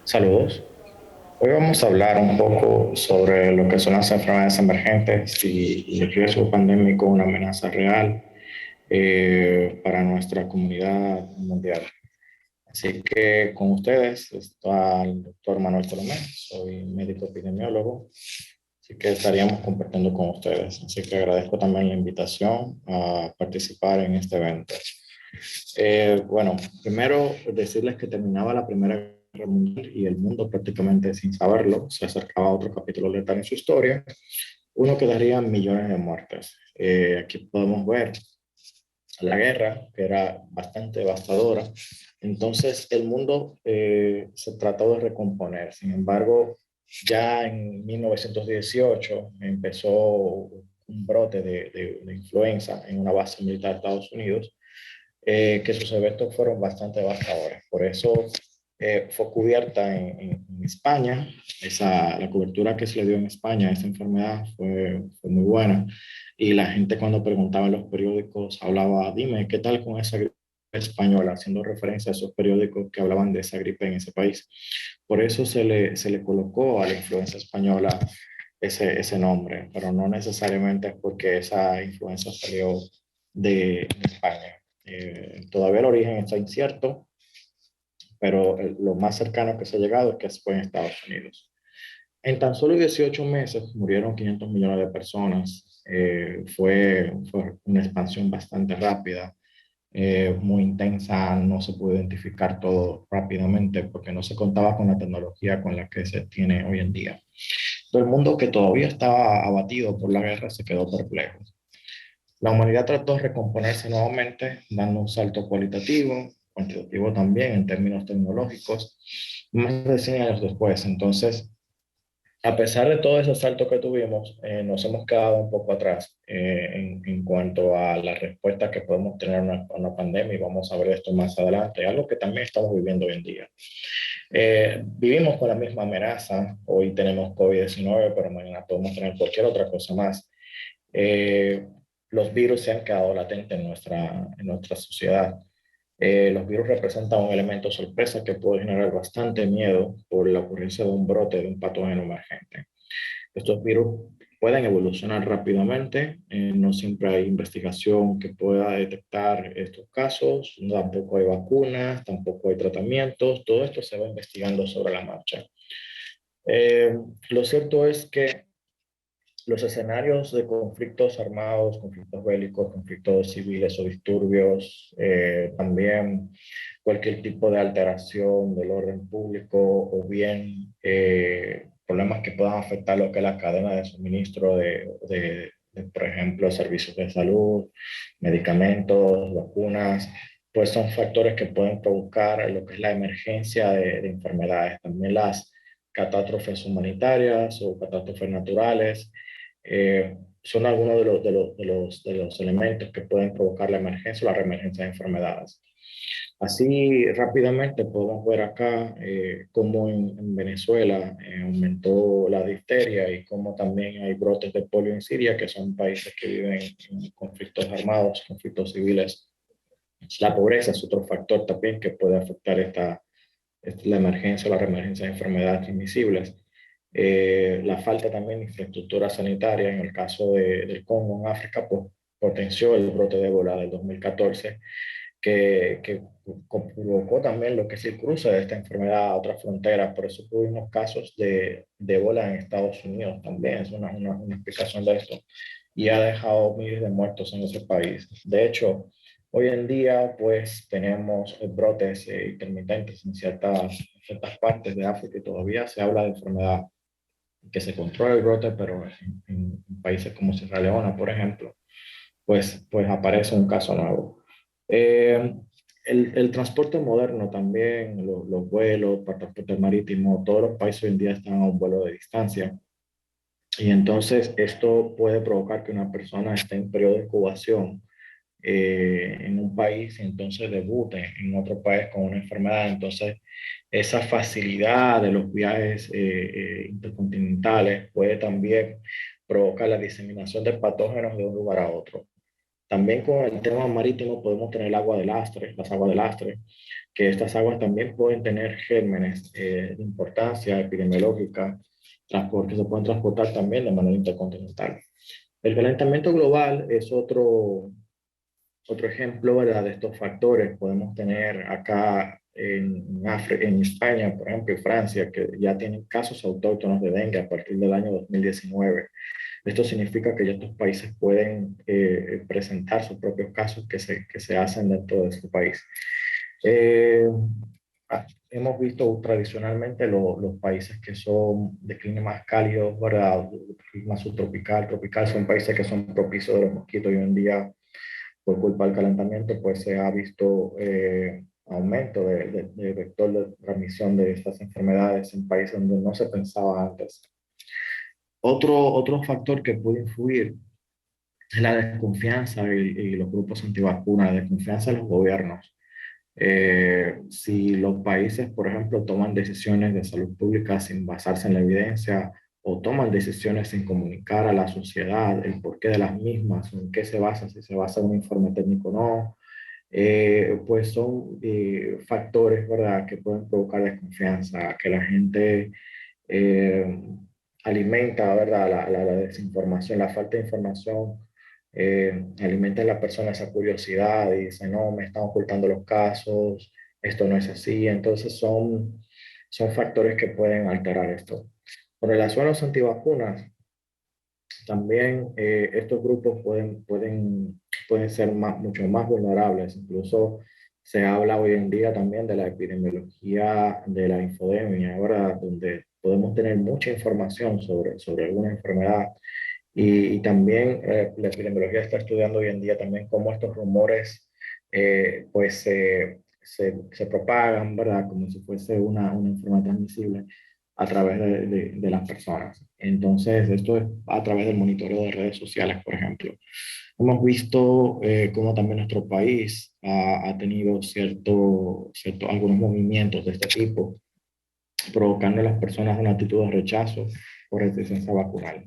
Saludos. Hoy vamos a hablar un poco sobre lo que son las enfermedades emergentes y el riesgo pandémico, una amenaza real para nuestra comunidad mundial. Así que con ustedes está el doctor Manuel Colomé, soy médico epidemiólogo, así que estaríamos compartiendo con ustedes. Así que agradezco también la invitación a participar en este evento. Bueno, primero decirles que terminaba la Primera Guerra Mundial y el mundo prácticamente sin saberlo se acercaba a otro capítulo letal en su historia, uno que daría millones de muertes. Aquí podemos ver la guerra, que era bastante devastadora. Entonces el mundo se trató de recomponer. Sin embargo, ya en 1918 empezó un brote de influenza en una base militar de Estados Unidos, que sus eventos fueron bastante devastadores. Por eso fue cubierta en España. La cobertura que se le dio en España a esa enfermedad fue muy buena. Y la gente cuando preguntaba en los periódicos hablaba, dime, ¿qué tal con esa gripe española? Haciendo referencia a esos periódicos que hablaban de esa gripe en ese país. Por eso se le colocó a la influenza española ese nombre, pero no necesariamente es porque esa influenza salió de España. Todavía el origen está incierto, pero lo más cercano que se ha llegado es que fue en Estados Unidos. En tan solo 18 meses murieron 500 millones de personas. Fue una expansión bastante rápida, muy intensa. No se pudo identificar todo rápidamente porque no se contaba con la tecnología con la que se tiene hoy en día. Todo el mundo que todavía estaba abatido por la guerra se quedó perplejo. La humanidad trató de recomponerse nuevamente, dando un salto cualitativo, cuantitativo también en términos tecnológicos, más de 100 años después. Entonces, a pesar de todo ese salto que tuvimos, nos hemos quedado un poco atrás en cuanto a la respuesta que podemos tener a una pandemia, y vamos a ver esto más adelante, algo que también estamos viviendo hoy en día. Vivimos con la misma amenaza, hoy tenemos COVID-19, pero mañana podemos tener cualquier otra cosa más. eh, los virus se han quedado latentes en nuestra sociedad. Los virus representan un elemento sorpresa que puede generar bastante miedo por la ocurrencia de un brote de un patógeno emergente. Estos virus pueden evolucionar rápidamente, no siempre hay investigación que pueda detectar estos casos, tampoco hay vacunas, tampoco hay tratamientos, todo esto se va investigando sobre la marcha. Eh, lo cierto es que los escenarios de conflictos armados, conflictos bélicos, conflictos civiles o disturbios, también cualquier tipo de alteración del orden público o bien problemas que puedan afectar lo que es la cadena de suministro por ejemplo, servicios de salud, medicamentos, vacunas, pues son factores que pueden provocar lo que es la emergencia de enfermedades. También las catástrofes humanitarias o catástrofes naturales son algunos de los elementos que pueden provocar la emergencia o la reemergencia de enfermedades. Así rápidamente podemos ver acá cómo en Venezuela aumentó la difteria y cómo también hay brotes de polio en Siria, que son países que viven en conflictos armados, conflictos civiles. La pobreza es otro factor también que puede afectar la emergencia o la reemergencia de enfermedades transmisibles. La falta también de infraestructura sanitaria, en el caso del Congo en África, pues potenció el brote de ébola del 2014, que provocó también lo que es el cruce de esta enfermedad a otras fronteras. Por eso tuvimos casos de ébola en Estados Unidos también, es una explicación de esto, y ha dejado miles de muertos en ese país. De hecho, hoy en día, pues tenemos brotes intermitentes en ciertas partes de África y todavía se habla de enfermedad, que se controla el brote, pero en países como Sierra Leona, por ejemplo, pues aparece un caso nuevo. Eh, el transporte moderno también, los vuelos, para transporte marítimo, todos los países hoy en día están a un vuelo de distancia. Y entonces esto puede provocar que una persona esté en periodo de incubación en un país y entonces debute en otro país con una enfermedad. Entonces, esa facilidad de los viajes intercontinentales puede también provocar la diseminación de patógenos de un lugar a otro. También con el tema marítimo podemos tener el agua de lastre, las aguas de lastre, que estas aguas también pueden tener gérmenes de importancia epidemiológica, que se pueden transportar también de manera intercontinental. El calentamiento global es otro ejemplo, ¿verdad?, de estos factores. Podemos tener acá en España, por ejemplo, y Francia, que ya tienen casos autóctonos de dengue a partir del año 2019. Esto significa que ya estos países pueden presentar sus propios casos que se hacen dentro de su país. Eh, Hemos visto tradicionalmente los países que son de clima más cálido, ¿verdad? Clima subtropical, tropical, son países que son propicios de los mosquitos y hoy en día por culpa del calentamiento, pues se ha visto aumento de vector de transmisión de estas enfermedades en países donde no se pensaba antes. Otro factor que puede influir es la desconfianza y los grupos antivacunas, la desconfianza de los gobiernos. Si los países, por ejemplo, toman decisiones de salud pública sin basarse en la evidencia o toman decisiones sin comunicar a la sociedad el porqué de las mismas, en qué se basa, si se basa en un informe técnico o no, pues son factores, ¿verdad?, que pueden provocar desconfianza, que la gente eh, alimenta, ¿verdad?, la desinformación, la falta de información, alimenta en la persona esa curiosidad y dice, no, me están ocultando los casos, esto no es así. Entonces son factores que pueden alterar esto. Con relación a los antivacunas, también estos grupos pueden ser mucho más vulnerables. Incluso se habla hoy en día también de la epidemiología de la infodemia, ahora donde podemos tener mucha información sobre alguna enfermedad. Y también la epidemiología está estudiando hoy en día también cómo estos rumores pues se propagan, ¿verdad? Como si fuese una enfermedad transmisible a través de las personas. Entonces, esto es a través del monitoreo de redes sociales, por ejemplo. Hemos visto cómo también nuestro país ha tenido algunos movimientos de este tipo, provocando en las personas una actitud de rechazo por resistencia vacunal.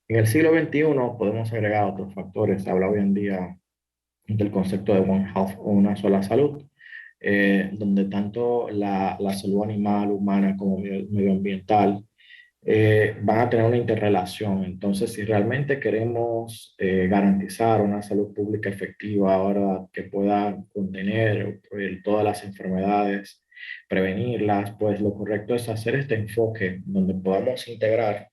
En el siglo XXI podemos agregar otros factores. Se habla hoy en día del concepto de One Health o una sola salud, donde tanto la salud animal, humana como medioambiental van a tener una interrelación. Entonces, si realmente queremos garantizar una salud pública efectiva ahora que pueda contener todas las enfermedades, prevenirlas, pues lo correcto es hacer este enfoque donde podamos integrar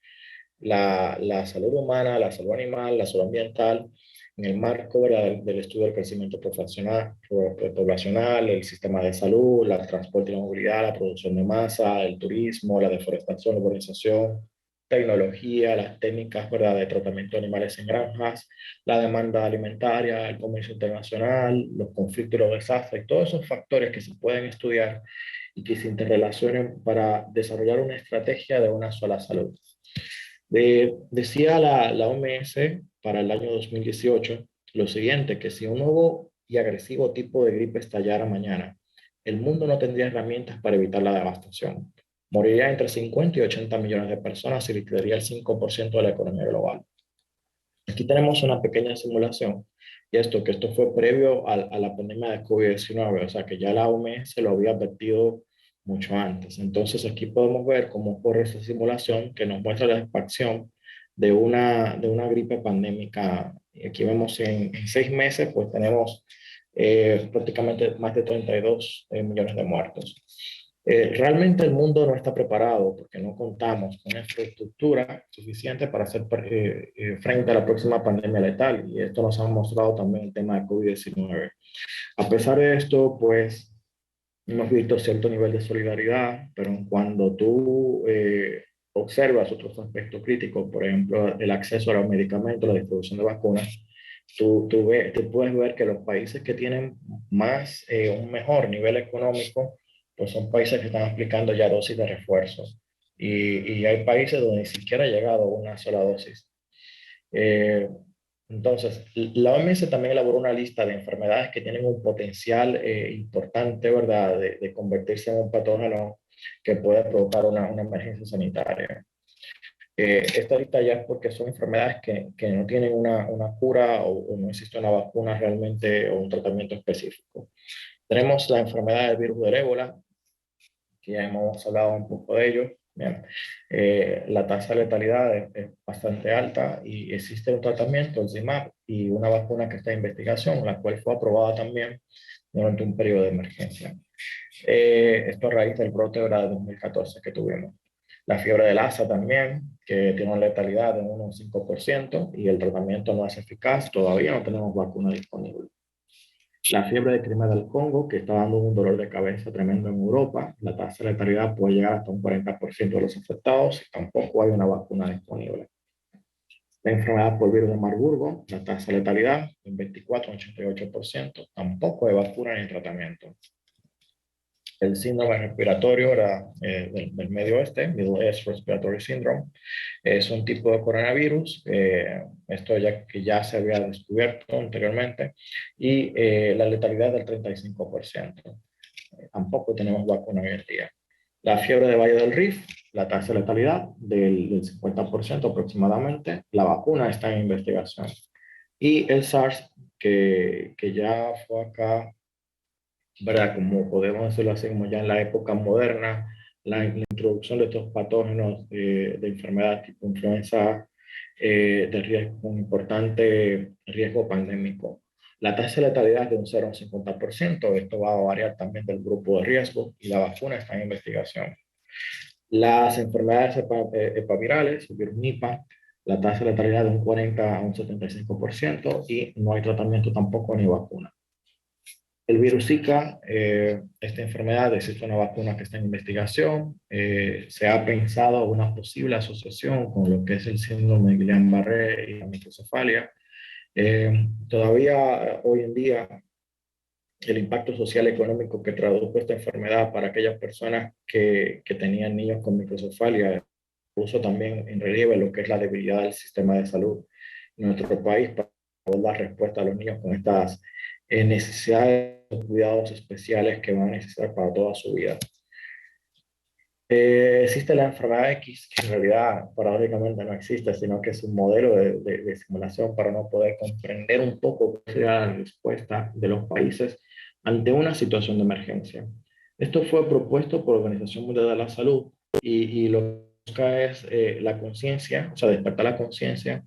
la salud humana, la salud animal, la salud ambiental, en el marco, ¿verdad?, del estudio del crecimiento poblacional, el sistema de salud, el transporte y la movilidad, la producción de masa, el turismo, la deforestación, la urbanización, tecnología, las técnicas, ¿verdad?, de tratamiento de animales en granjas, la demanda alimentaria, el comercio internacional, los conflictos y los desastres, todos esos factores que se pueden estudiar y que se interrelacionen para desarrollar una estrategia de una sola salud. Decía la OMS para el año 2018 lo siguiente, que si un nuevo y agresivo tipo de gripe estallara mañana, el mundo no tendría herramientas para evitar la devastación. Moriría entre 50 y 80 millones de personas y liquidaría el 5% de la economía global. Aquí tenemos una pequeña simulación, y esto fue previo a la pandemia de COVID-19, o sea que ya la OMS lo había advertido mucho antes. Entonces aquí podemos ver cómo corre esa simulación que nos muestra la expansión de una gripe pandémica. Y aquí vemos en 6 meses, pues tenemos prácticamente más de 32 millones de muertos. Realmente el mundo no está preparado porque no contamos con infraestructura suficiente para hacer frente a la próxima pandemia letal, y esto nos ha mostrado también el tema de COVID-19. A pesar de esto, pues hemos visto cierto nivel de solidaridad, pero cuando tú observas otros aspectos críticos, por ejemplo, el acceso a los medicamentos, la distribución de vacunas, tú puedes ver que los países que tienen un mejor nivel económico, pues son países que están aplicando ya dosis de refuerzo. Y hay países donde ni siquiera ha llegado una sola dosis. Eh, entonces, la OMS también elaboró una lista de enfermedades que tienen un potencial importante, ¿verdad?, de convertirse en un patógeno que puede provocar una emergencia sanitaria. Esta lista ya es porque son enfermedades que no tienen una cura o no existe una vacuna realmente o un tratamiento específico. Tenemos la enfermedad del virus del ébola, que ya hemos hablado un poco de ello. Bien. La tasa de letalidad es bastante alta y existe un tratamiento, el CIMAP, y una vacuna que está en investigación, la cual fue aprobada también durante un periodo de emergencia. Esto a raíz del brote de 2014 que tuvimos. La fiebre de Lassa también, que tiene una letalidad de un 5% y el tratamiento no es eficaz, todavía no tenemos vacuna disponible. La fiebre de Crimea del Congo, que está dando un dolor de cabeza tremendo en Europa, la tasa de letalidad puede llegar hasta un 40% de los afectados y tampoco hay una vacuna disponible. La enfermedad por virus de Marburgo, la tasa de letalidad en 24-88%, tampoco hay vacuna ni tratamiento. El síndrome respiratorio del Medio Oeste, Middle East Respiratory Syndrome, es un tipo de coronavirus, esto ya se había descubierto anteriormente, y la letalidad del 35%. Tampoco tenemos vacuna hoy en día. La fiebre de Valle del Rift, la tasa de letalidad del 50% aproximadamente, la vacuna está en investigación. Y el SARS, que ya fue acá, ¿verdad? Como podemos decirlo así, como ya en la época moderna, la introducción de estos patógenos de enfermedad tipo influenza de riesgo, un importante riesgo pandémico. La tasa de letalidad es de un 0 a un 50%, esto va a variar también del grupo de riesgo y la vacuna está en investigación. Las enfermedades epavirales, el virus Nipah, la tasa de letalidad de un 40 a un 75% y no hay tratamiento tampoco ni vacuna. El virus Zika, esta enfermedad, existe una vacuna que está en investigación. Se ha pensado una posible asociación con lo que es el síndrome de Guillain-Barré y la microcefalia. Todavía hoy en día, el impacto social y económico que tradujo esta enfermedad para aquellas personas que tenían niños con microcefalia puso también en relieve lo que es la debilidad del sistema de salud en nuestro país para poder dar respuesta a los niños con estas necesidades de cuidados especiales que van a necesitar para toda su vida. Existe la enfermedad X, que en realidad paradójicamente no existe, sino que es un modelo de simulación para no poder comprender un poco cuál sería la respuesta de los países ante una situación de emergencia. Esto fue propuesto por la Organización Mundial de la Salud y lo que busca es la conciencia, o sea, despertar la conciencia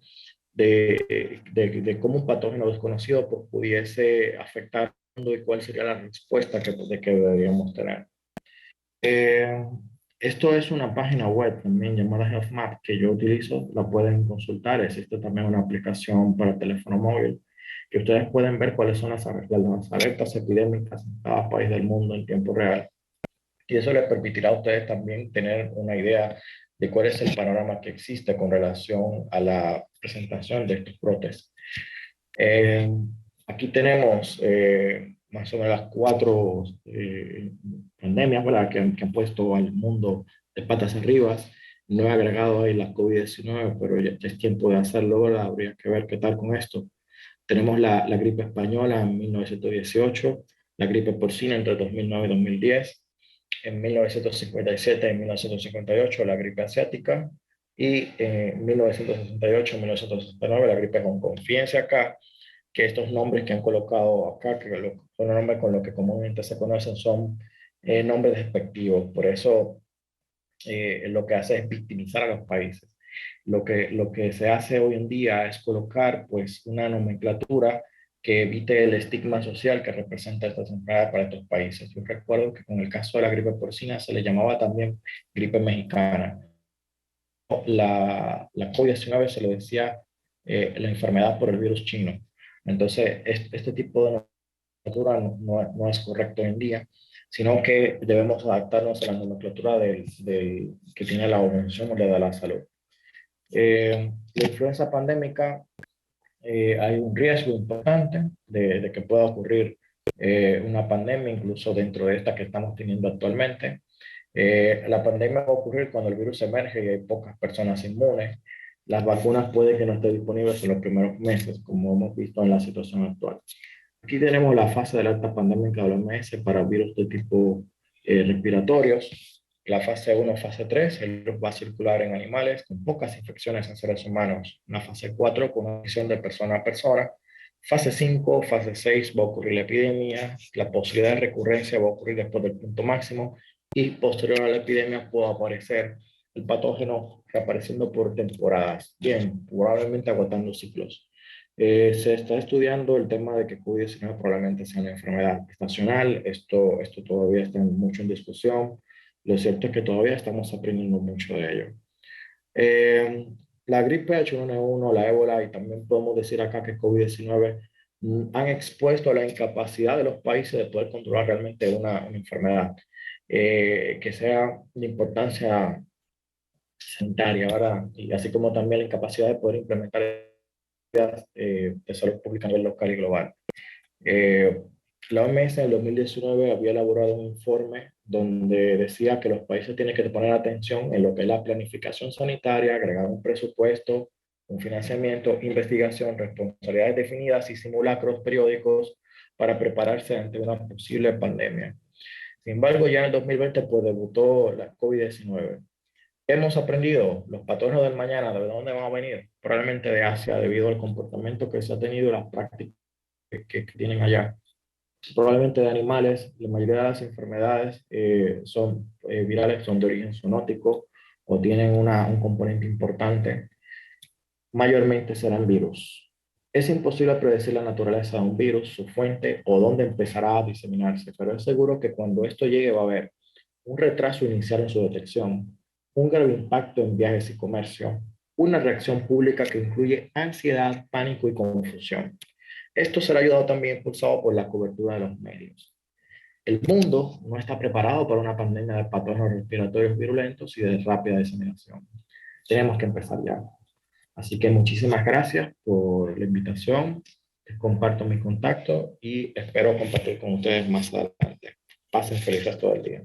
de cómo un patógeno desconocido pues, pudiese afectar al mundo y cuál sería la respuesta que deberíamos tener. Eh, Esto es una página web también llamada HealthMap que yo utilizo, la pueden consultar. Existe también una aplicación para teléfono móvil que ustedes pueden ver cuáles son las alertas epidémicas en cada país del mundo en tiempo real. Y eso les permitirá a ustedes también tener una idea de cuál es el panorama que existe con relación a la presentación de estos brotes. Eh, Aquí tenemos más o menos las cuatro pandemias, ¿verdad? Que han puesto al mundo de patas arriba. No he agregado ahí la COVID-19, pero ya es tiempo de hacerlo, ¿verdad? Habría que ver qué tal con esto. Tenemos la gripe española en 1918, la gripe porcina entre 2009 y 2010, en 1957 y 1958 la gripe asiática y en 1968-1969 la gripe Hong Kong. Fíjense acá que estos nombres que han colocado acá, que son los nombres con los que comúnmente se conocen, son nombres despectivos. Por eso lo que hace es victimizar a los países. Lo que se hace hoy en día es colocar pues una nomenclatura que evite el estigma social que representa esta enfermedad para estos países. Yo recuerdo que con el caso de la gripe porcina se le llamaba también gripe mexicana. La COVID-19 se le decía la enfermedad por el virus chino. Entonces, este tipo de nomenclatura no es correcto hoy en día, sino que debemos adaptarnos a la nomenclatura que tiene la Organización Mundial de la Salud. La influenza pandémica, hay un riesgo importante de que pueda ocurrir una pandemia, incluso dentro de esta que estamos teniendo actualmente. La pandemia va a ocurrir cuando el virus emerge y hay pocas personas inmunes. Las vacunas pueden que no estén disponibles en los primeros meses, como hemos visto en la situación actual. Aquí tenemos la fase de la alta pandémica de la OMS para virus de tipo respiratorios. La fase 1, fase 3, el virus va a circular en animales con pocas infecciones en seres humanos. Una fase 4 con una infección de persona a persona. Fase 5, fase 6 va a ocurrir la epidemia. La posibilidad de recurrencia va a ocurrir después del punto máximo y posterior a la epidemia puede aparecer el patógeno reapareciendo por temporadas. Bien, probablemente agotando ciclos. Se está estudiando el tema de que COVID-19 probablemente sea una enfermedad estacional. Esto todavía está mucho en discusión. Lo cierto es que todavía estamos aprendiendo mucho de ello. Eh, la gripe H1N1, la ébola y también podemos decir acá que COVID-19 han expuesto a la incapacidad de los países de poder controlar realmente una enfermedad que sea de importancia sanitaria, ¿verdad? Y así como también la incapacidad de poder implementar de salud pública a nivel local y global. Eh, la OMS en el 2019 había elaborado un informe donde decía que los países tienen que poner atención en lo que es la planificación sanitaria, agregar un presupuesto, un financiamiento, investigación, responsabilidades definidas y simulacros periódicos para prepararse ante una posible pandemia. Sin embargo, ya en el 2020 pues debutó la COVID-19. Hemos aprendido los patógenos del mañana, ¿de dónde van a venir? Probablemente de Asia, debido al comportamiento que se ha tenido y las prácticas que tienen allá. Probablemente de animales, la mayoría de las enfermedades son virales, son de origen zoonótico o tienen un componente importante, mayormente serán virus. Es imposible predecir la naturaleza de un virus, su fuente o dónde empezará a diseminarse, pero es seguro que cuando esto llegue va a haber un retraso inicial en su detección, un grave impacto en viajes y comercio, una reacción pública que incluye ansiedad, pánico y confusión. Esto será ayudado también impulsado por la cobertura de los medios. El mundo no está preparado para una pandemia de patógenos respiratorios virulentos y de rápida diseminación. Tenemos que empezar ya. Así que muchísimas gracias por la invitación. Les comparto mi contacto y espero compartir con ustedes más adelante. Pasen felices todo el día.